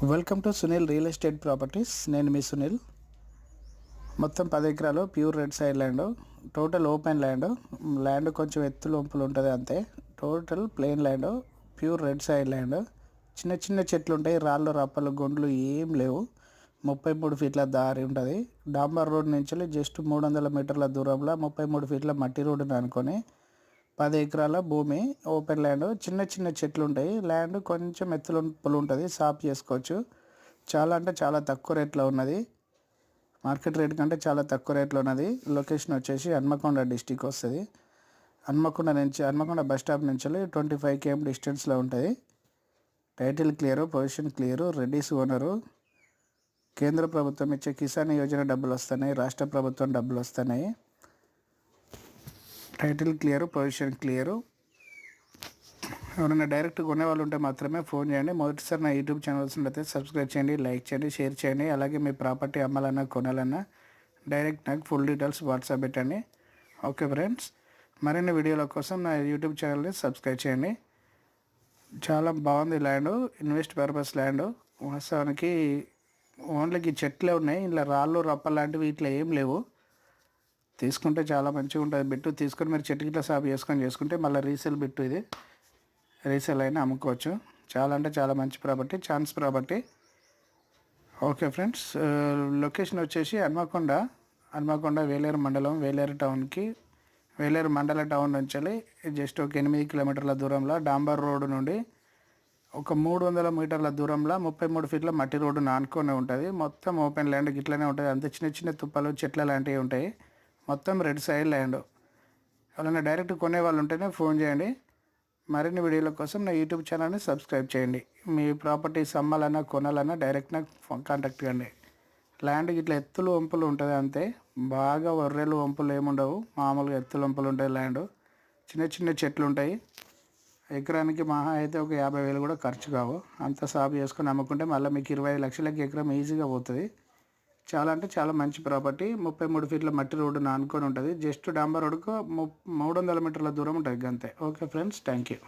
Welcome to Sunil real estate properties. నేను మీ సునీల్. మొత్తం 10 ఎకరాలు pure red side land, total open land కొంచెం ఎత్తులు వంపులు ఉంటుంది అంతే. Total plain land, pure red side land. చిన్న చిన్న చెట్లు ఉంటాయి, రాళ్ళు రప్పలు గుండ్లు ఏం లేవు. 33 ఫీట్ల దారి ఉంటుంది. డాంబర్ రోడ్ నుంచి జస్ట్ 300 మీటర్ల దూరంలో 33 ఫీట్ల మట్టి రోడ్డుని అనుకొని 10 ఎకరాల భూమి, ఓపెన్ ల్యాండ్. చిన్న చిన్న చెట్లు ఉంటాయి. ల్యాండ్ కొంచెం ఎత్తులు ఉంటుంది, సాఫ్ చేసుకోవచ్చు. చాలా అంటే చాలా తక్కువ రేట్లో ఉన్నది. మార్కెట్ రేట్ కంటే చాలా తక్కువ రేట్లో ఉన్నది. లొకేషన్ వచ్చేసి హన్మకొండ డిస్టిక్ వస్తుంది. హన్మకొండ బస్ స్టాప్ నుంచి 25 km డిస్టెన్స్లో ఉంటుంది. Title clear, position clear, Reddy's owner. కేంద్ర ప్రభుత్వం ఇచ్చే కిసాన్ యోజన డబ్బులు వస్తున్నాయి, రాష్ట్ర ప్రభుత్వం డబ్బులు వస్తున్నాయి. Title clear, position clear. ఎవరైనా డైరెక్ట్ కొనేవాళ్ళు ఉంటే మాత్రమే ఫోన్ చేయండి. మొదటిసారి నా యూట్యూబ్ ఛానల్స్ ఉంటే సబ్స్క్రైబ్ చేయండి, లైక్ చేయండి, షేర్ చేయండి. అలాగే మీ ప్రాపర్టీ అమ్మాలన్నా కొనాలన్నా డైరెక్ట్ నాకు ఫుల్ డీటెయిల్స్ వాట్సాప్ పెట్టండి. ఓకే ఫ్రెండ్స్, మరిన్ని వీడియోల కోసం నా యూట్యూబ్ ఛానల్ని సబ్స్క్రైబ్ చేయండి. చాలా బాగుంది ల్యాండ్, ఇన్వెస్ట్ పర్పస్ ల్యాండ్. వాస్తవానికి ఓన్లీ చెట్లే ఉన్నాయి, ఇలా రాళ్ళు రప్ప లాంటివి ఇట్లా ఏం లేవు. తీసుకుంటే చాలా మంచిగా ఉంటుంది. బిట్టు తీసుకొని మీరు చెట్టు గిట్లా సాఫ్ చేసుకుంటే మళ్ళీ రీసేల్ బిట్టు, ఇది రీసేల్ అయినా అమ్ముకోవచ్చు. చాలా అంటే చాలా మంచి property, chance property. Okay friends, location వచ్చేసి హన్మకొండ వేలేరు మండలం, వేలేరు మండల టౌన్ నుంచి జస్ట్ ఒక 8 కిలోమీటర్ల దూరంలో డాంబర్ రోడ్డు నుండి ఒక 300 మీటర్ల దూరంలో 33 ఫీట్ల మట్టి రోడ్డు నానుకొని ఉంటుంది. మొత్తం ఓపెన్ ల్యాండ్ గిట్లనే ఉంటుంది. అంత చిన్న చిన్న తుప్పలు చెట్ల లాంటివి ఉంటాయి. మొత్తం రెడ్ సైడ్ ల్యాండ్. ఎవరైనా డైరెక్ట్ కొనే వాళ్ళు ఉంటేనే ఫోన్ చేయండి. మరిన్ని వీడియోల కోసం నా యూట్యూబ్ ఛానల్ని సబ్స్క్రైబ్ చేయండి. మీ ప్రాపర్టీస్ అమ్మాలన్నా కొనాలన్నా డైరెక్ట్ నాకు కాంటాక్ట్ కండి. ల్యాండ్ ఇట్లా ఎత్తులు వంపులు ఉంటుంది అంతే, బాగా వర్రెలు వంపులు ఏముండవు, మామూలుగా ఎత్తులు వంపులు ఉంటాయి. ల్యాండ్ చిన్న చిన్న చెట్లు ఉంటాయి. ఎకరానికి మహా అయితే ఒక 50,000 కూడా ఖర్చు కావు. అంత సాగు చేసుకొని అమ్ముకుంటే మళ్ళీ మీకు 25 లక్షలకి ఎకరం ఈజీగా పోతుంది. చాలా అంటే చాలా మంచి ప్రాపర్టీ. 33 ఫీట్ల మట్టి రోడ్డు ఆనుకొని ఉంటుంది. జస్ట్ డాంబర్ రోడ్డుకు 300 మీటర్ల దూరం ఉంటుంది అంతే. Okay friends, thank you.